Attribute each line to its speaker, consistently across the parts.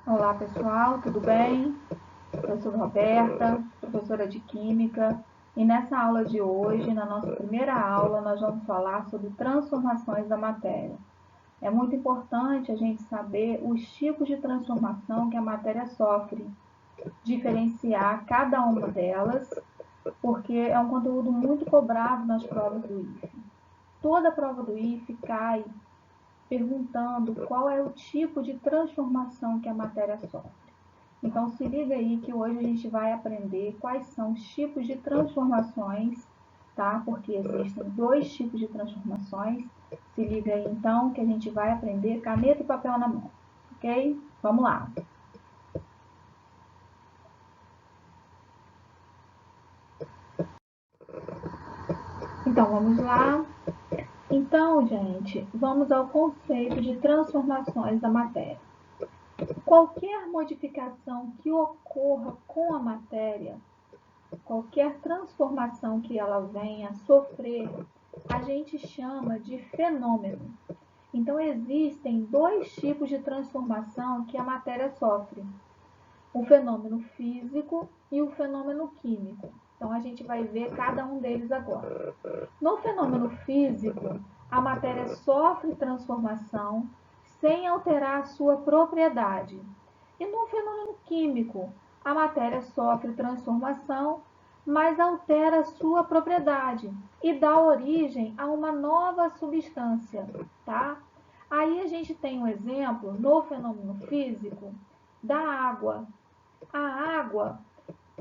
Speaker 1: Olá pessoal, tudo bem? Eu sou Roberta, professora de Química, e nessa aula de hoje, na nossa primeira aula, nós vamos falar sobre transformações da matéria. É muito importante a gente saber os tipos de transformação que a matéria sofre, diferenciar cada uma delas, porque é um conteúdo muito cobrado nas provas do IFE. Toda prova do IFE cai perguntando qual é o tipo de transformação que a matéria sofre. Então, se liga aí que hoje a gente vai aprender quais são os tipos de transformações, tá? Porque existem dois tipos de transformações. Se liga aí, então, que a gente vai aprender caneta e papel na mão, ok? Vamos lá. Então, vamos lá. Então, gente, vamos ao conceito de transformações da matéria. Qualquer modificação que ocorra com a matéria, qualquer transformação que ela venha sofrer, a gente chama de fenômeno. Então, existem dois tipos de transformação que a matéria sofre: o fenômeno físico e o fenômeno químico. Então, a gente vai ver cada um deles agora. No fenômeno físico, a matéria sofre transformação sem alterar a sua propriedade. E no fenômeno químico, a matéria sofre transformação, mas altera sua propriedade e dá origem a uma nova substância, tá? Aí a gente tem um exemplo no fenômeno físico da água. A água,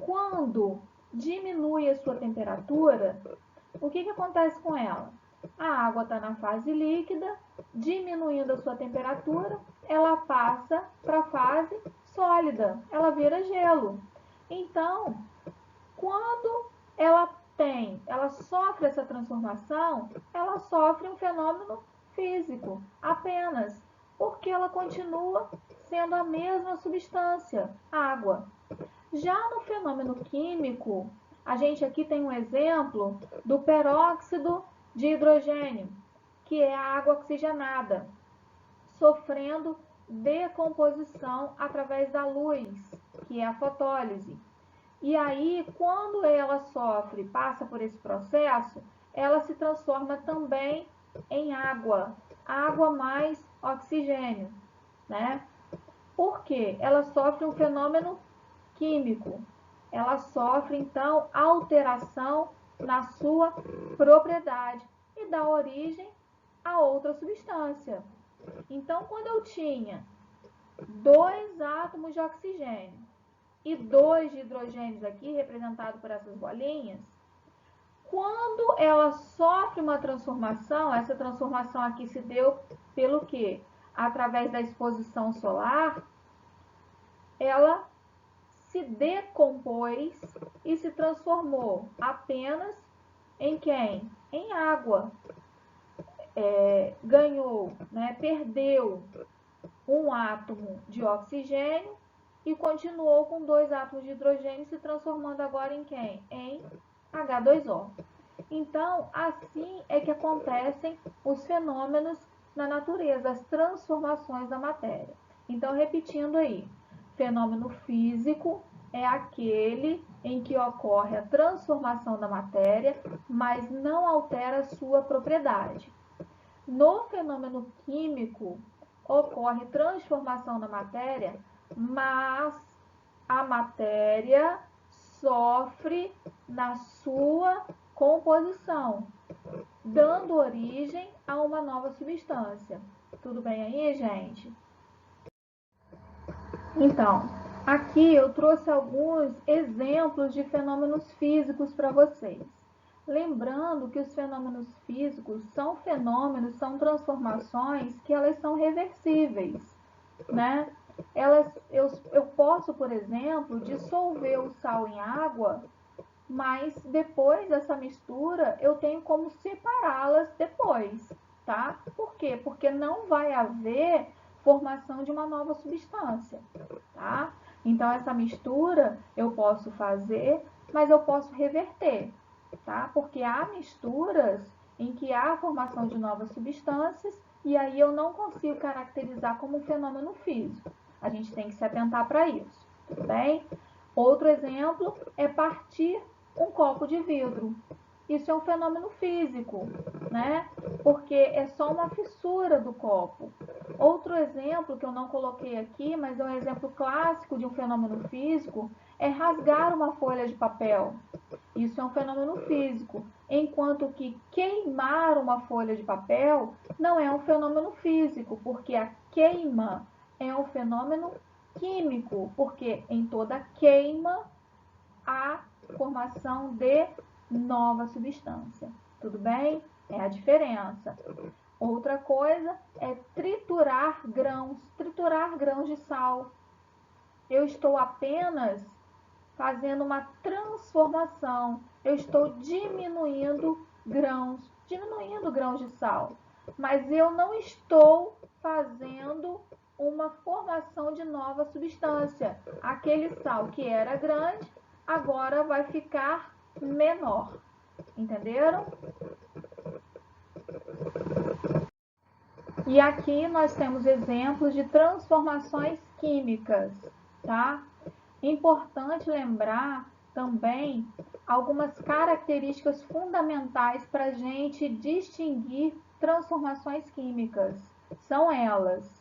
Speaker 1: quando diminui a sua temperatura, o que acontece com ela? A água está na fase líquida, diminuindo a sua temperatura, ela passa para a fase sólida, ela vira gelo. Então, quando ela sofre essa transformação, ela sofre um fenômeno físico apenas, porque ela continua sendo a mesma substância, água. Já no fenômeno químico, a gente aqui tem um exemplo do peróxido de hidrogênio, que é a água oxigenada, sofrendo decomposição através da luz, que é a fotólise. E aí, quando ela passa por esse processo, ela se transforma também em água mais oxigênio, né? Por quê? Ela sofre um fenômeno químico. Ela sofre, então, alteração na sua propriedade e dá origem a outra substância. Então, quando eu tinha dois átomos de oxigênio e dois de hidrogênios aqui, representado por essas bolinhas, quando ela sofre uma transformação, essa transformação aqui se deu pelo quê? Através da exposição solar, ela se decompôs e se transformou apenas em quem? Em água. Ganhou, né, perdeu um átomo de oxigênio e continuou com dois átomos de hidrogênio, se transformando agora em quem? Em H2O. Então, assim é que acontecem os fenômenos na natureza, as transformações da matéria. Então, repetindo aí, fenômeno físico é aquele em que ocorre a transformação da matéria, mas não altera sua propriedade. No fenômeno químico, ocorre transformação da matéria, mas a matéria sofre na sua composição, dando origem a uma nova substância. Tudo bem aí, gente? Então, aqui eu trouxe alguns exemplos de fenômenos físicos para vocês. Lembrando que os fenômenos físicos são transformações que elas são reversíveis, né? Eu posso, por exemplo, dissolver o sal em água, mas depois dessa mistura eu tenho como separá-las depois, tá? Por quê? Porque não vai haver formação de uma nova substância, tá? Então essa mistura eu posso fazer, mas eu posso reverter, tá? Porque há misturas em que há a formação de novas substâncias e aí eu não consigo caracterizar como um fenômeno físico. A gente tem que se atentar para isso, tudo bem? Outro exemplo é partir um copo de vidro. Isso é um fenômeno físico, né? Porque é só uma fissura do copo. Outro exemplo que eu não coloquei aqui, mas é um exemplo clássico de um fenômeno físico, é rasgar uma folha de papel. Isso é um fenômeno físico, enquanto que queimar uma folha de papel não é um fenômeno físico, porque a queima é um fenômeno químico, porque em toda queima há formação de nova substância. Tudo bem? É a diferença. Outra coisa é triturar grãos de sal. Eu estou apenas fazendo uma transformação. Eu estou diminuindo grãos de sal. Mas eu não estou fazendo uma formação de nova substância. Aquele sal que era grande, agora vai ficar menor. Entenderam? E aqui nós temos exemplos de transformações químicas, tá? Importante lembrar também algumas características fundamentais para a gente distinguir transformações químicas. São elas: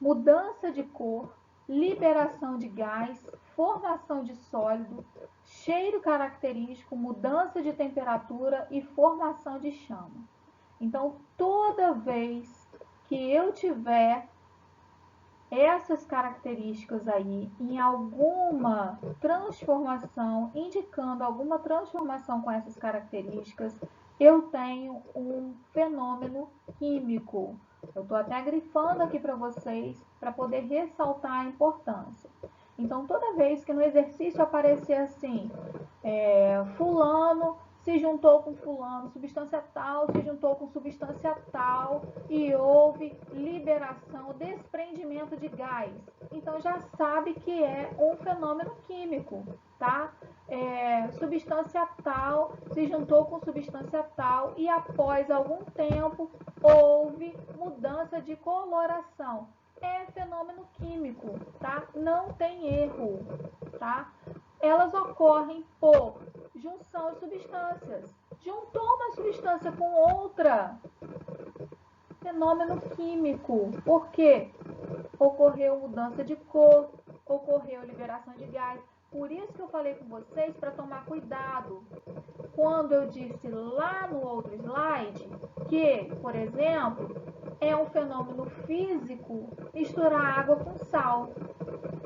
Speaker 1: mudança de cor, liberação de gás, formação de sólido, cheiro característico, mudança de temperatura e formação de chama. Então, toda vez que eu tiver essas características aí em alguma transformação, indicando alguma transformação com essas características, eu tenho um fenômeno químico. Eu estou até grifando aqui para vocês para poder ressaltar a importância. Então, toda vez que no exercício aparecer assim, fulano se juntou com fulano, substância tal se juntou com substância tal e houve liberação, desprendimento de gás. Então já sabe que é um fenômeno químico, tá? Substância tal se juntou com substância tal e após algum tempo houve mudança de coloração. É fenômeno químico, tá? Não tem erro, tá? Elas ocorrem por junção de substâncias. Juntou uma substância com outra. Fenômeno químico. Por quê? Ocorreu mudança de cor, ocorreu liberação de gás. Por isso que eu falei com vocês para tomar cuidado. Quando eu disse lá no outro slide que, por exemplo, é um fenômeno físico misturar água com sal.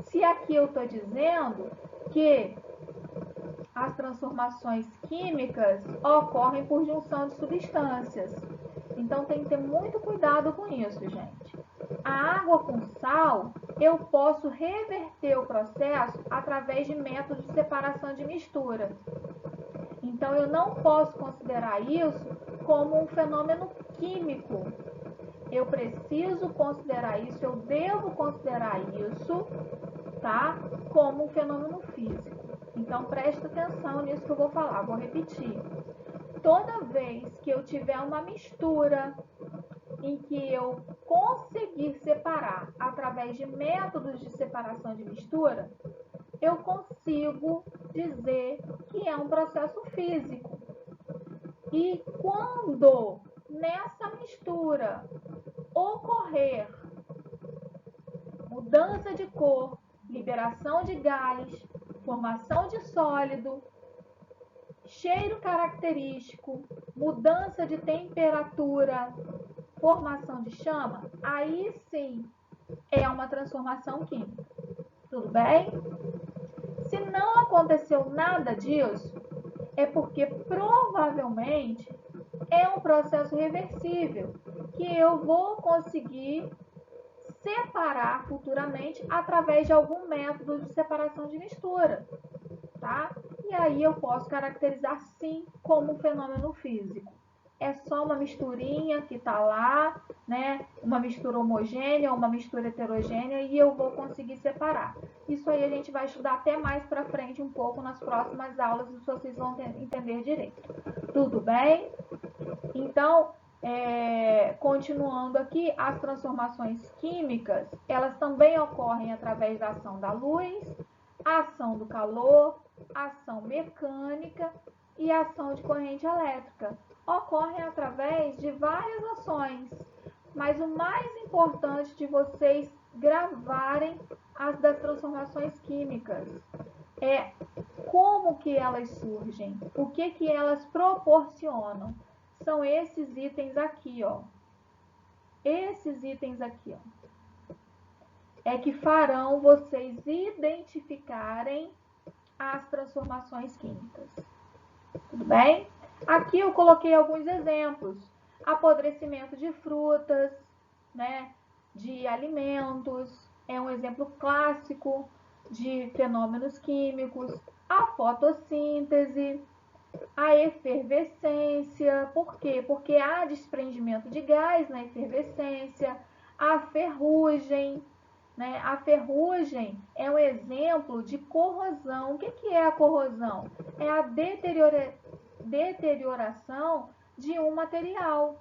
Speaker 1: Se aqui eu estou dizendo que as transformações químicas ocorrem por junção de substâncias. Então tem que ter muito cuidado com isso, gente. A água com sal, eu posso reverter o processo através de métodos de separação de mistura. Então eu não posso considerar isso como um fenômeno químico. Eu preciso considerar isso, eu devo considerar isso, tá? Como um fenômeno físico. Então, preste atenção nisso que eu vou falar, vou repetir. Toda vez que eu tiver uma mistura em que eu conseguir separar através de métodos de separação de mistura, eu consigo dizer que é um processo físico. E quando nessa mistura ocorrer mudança de cor, liberação de gás, formação de sólido, cheiro característico, mudança de temperatura, formação de chama, aí sim é uma transformação química. Tudo bem? Se não aconteceu nada disso, é porque provavelmente é um processo reversível que eu vou conseguir separar futuramente através de algum método de separação de mistura, tá? E aí eu posso caracterizar sim como um fenômeno físico. É só uma misturinha que está lá, né? Uma mistura homogênea ou uma mistura heterogênea e eu vou conseguir separar. Isso aí a gente vai estudar até mais para frente um pouco nas próximas aulas e vocês vão entender direito. Tudo bem? Então, Continuando aqui, as transformações químicas, elas também ocorrem através da ação da luz, ação do calor, ação mecânica e ação de corrente elétrica. Ocorrem através de várias ações, mas o mais importante de vocês gravarem as das transformações químicas é como que elas surgem, o que elas proporcionam. São esses itens aqui, ó. Esses itens aqui, ó, é que farão vocês identificarem as transformações químicas. Tudo bem? Aqui eu coloquei alguns exemplos. Apodrecimento de frutas, né, de alimentos, é um exemplo clássico de fenômenos químicos. A fotossíntese, a efervescência, por quê? Porque há desprendimento de gás na efervescência, a ferrugem, né? A ferrugem é um exemplo de corrosão. O que é a corrosão? É a deterioração de um material,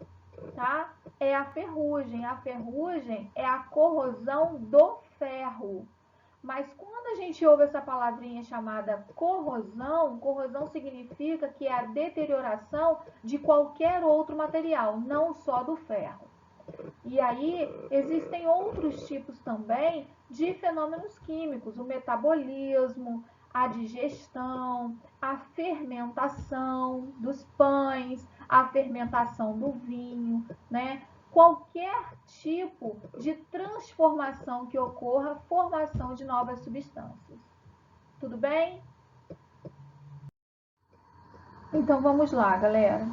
Speaker 1: tá? É a ferrugem. A ferrugem é a corrosão do ferro. Mas quando a gente ouve essa palavrinha chamada corrosão, corrosão significa que é a deterioração de qualquer outro material, não só do ferro. E aí existem outros tipos também de fenômenos químicos, o metabolismo, a digestão, a fermentação dos pães, a fermentação do vinho, né? Qualquer tipo de transformação que ocorra, formação de novas substâncias. Tudo bem? Então vamos lá, galera.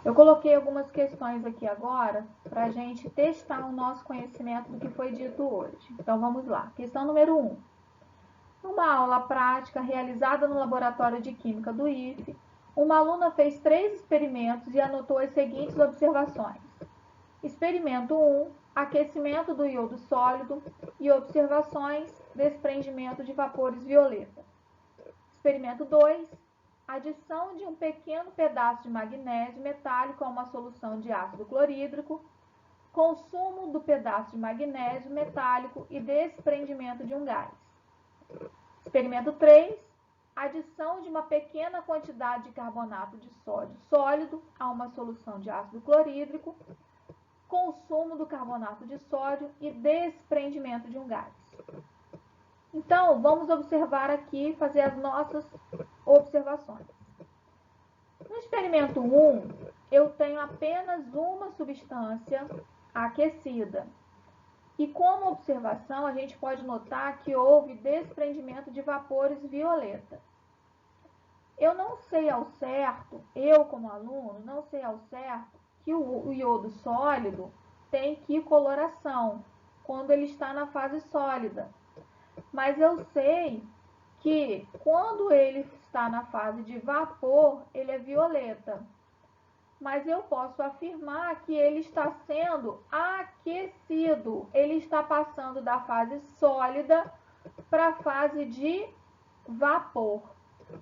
Speaker 1: Eu coloquei algumas questões aqui agora para a gente testar o nosso conhecimento do que foi dito hoje. Então vamos lá. Questão número 1. Numa aula prática realizada no laboratório de química do IFE, uma aluna fez 3 experimentos e anotou as seguintes observações. Experimento 1, aquecimento do iodo sólido e observações, desprendimento de vapores violeta. Experimento 2, adição de um pequeno pedaço de magnésio metálico a uma solução de ácido clorídrico, consumo do pedaço de magnésio metálico e desprendimento de um gás. Experimento 3, adição de uma pequena quantidade de carbonato de sódio sólido a uma solução de ácido clorídrico, consumo do carbonato de sódio e desprendimento de um gás. Então, vamos observar aqui, fazer as nossas observações. No experimento 1, eu tenho apenas uma substância aquecida. E como observação, a gente pode notar que houve desprendimento de vapores violeta. Eu não sei ao certo, eu como aluno, não sei ao certo que o iodo sólido tem que coloração quando ele está na fase sólida. Mas eu sei que quando ele está na fase de vapor, ele é violeta. Mas eu posso afirmar que ele está sendo aquecido. Ele está passando da fase sólida para a fase de vapor.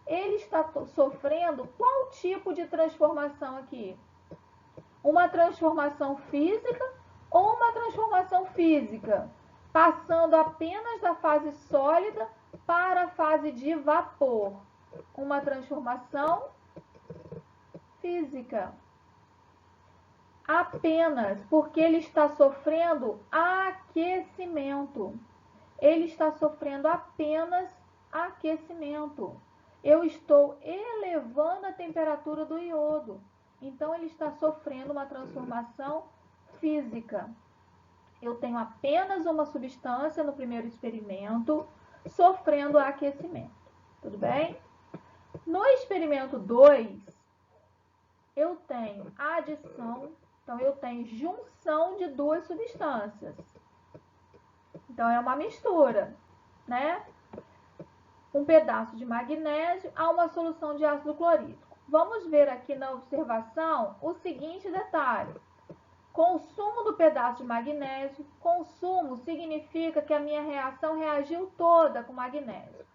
Speaker 1: Ele está sofrendo qual tipo de transformação aqui? Uma transformação física ou uma transformação física? Passando apenas da fase sólida para a fase de vapor. Uma transformação física. Apenas porque ele está sofrendo aquecimento. Ele está sofrendo apenas aquecimento. Eu estou elevando a temperatura do iodo. Então, ele está sofrendo uma transformação física. Eu tenho apenas uma substância no primeiro experimento sofrendo aquecimento. Tudo bem? No experimento 2, eu tenho a adição, então eu tenho junção de duas substâncias. Então, é uma mistura, né? Um pedaço de magnésio a uma solução de ácido clorídrico. Vamos ver aqui na observação o seguinte detalhe. Consumo do pedaço de magnésio. Consumo significa que a minha reação reagiu toda com magnésio.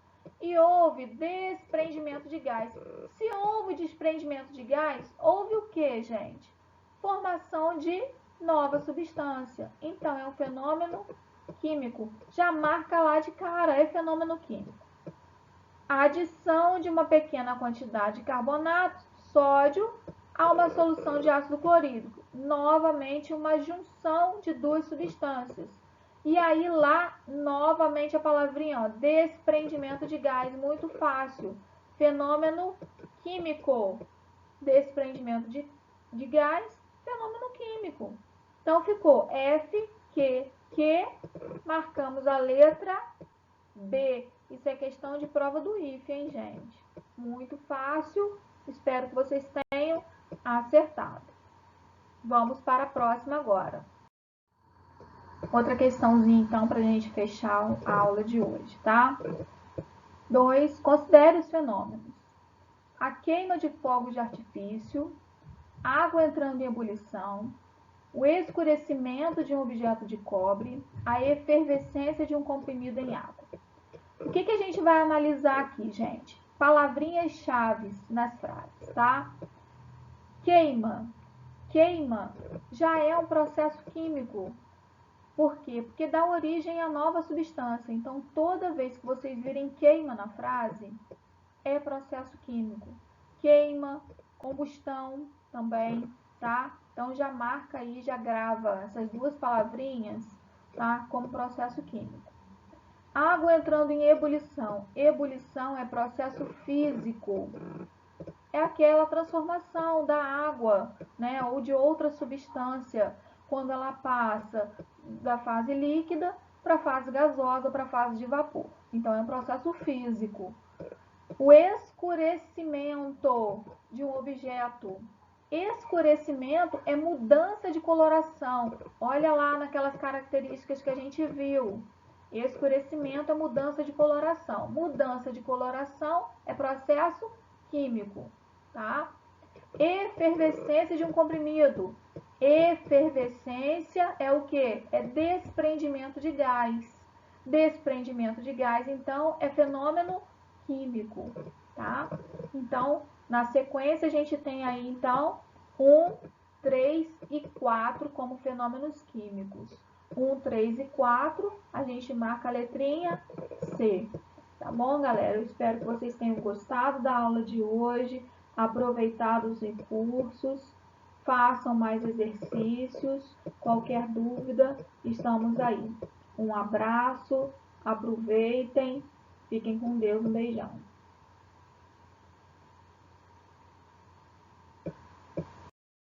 Speaker 1: E houve desprendimento de gás. Se houve desprendimento de gás, houve o que, gente? formação de nova substância. Então, é um fenômeno químico. Já marca lá de cara, é fenômeno químico. A adição de uma pequena quantidade de carbonato, sódio, a uma solução de ácido clorídrico. Novamente, uma junção de duas substâncias. E aí lá, novamente a palavrinha, ó, desprendimento de gás, muito fácil. Fenômeno químico. Desprendimento de gás, fenômeno químico. Então ficou F, Q, marcamos a letra B. Isso é questão de prova do IF, hein, gente? Muito fácil. Espero que vocês tenham acertado. Vamos para a próxima agora. Outra questãozinha, então, para a gente fechar a aula de hoje, tá? 2. Considere os fenômenos. A queima de fogos de artifício, água entrando em ebulição, o escurecimento de um objeto de cobre, a efervescência de um comprimido em água. O que a gente vai analisar aqui, gente? Palavrinhas-chave nas frases, tá? Queima. Queima já é um processo químico. Por quê? Porque dá origem a nova substância. Então, toda vez que vocês virem queima na frase, é processo químico. Queima, combustão também, tá? Então, já marca aí, já grava essas duas palavrinhas, tá? Como processo químico. Água entrando em ebulição. Ebulição é processo físico. É aquela transformação da água, né, ou de outra substância, quando ela passa da fase líquida para a fase gasosa, para a fase de vapor. Então, é um processo físico. O escurecimento de um objeto. Escurecimento é mudança de coloração. Olha lá naquelas características que a gente viu. Escurecimento é mudança de coloração. Mudança de coloração é processo químico, tá? Efervescência de um comprimido. Efervescência é o que? É desprendimento de gás. Desprendimento de gás, então, é fenômeno químico, tá? Então, na sequência, a gente tem aí, então, 1, 3 e 4 como fenômenos químicos. 1, 3 e 4, a gente marca a letrinha C. Tá bom, galera? Eu espero que vocês tenham gostado da aula de hoje, aproveitado os recursos, façam mais exercícios. Qualquer dúvida, estamos aí. Um abraço, aproveitem, fiquem com Deus, um beijão.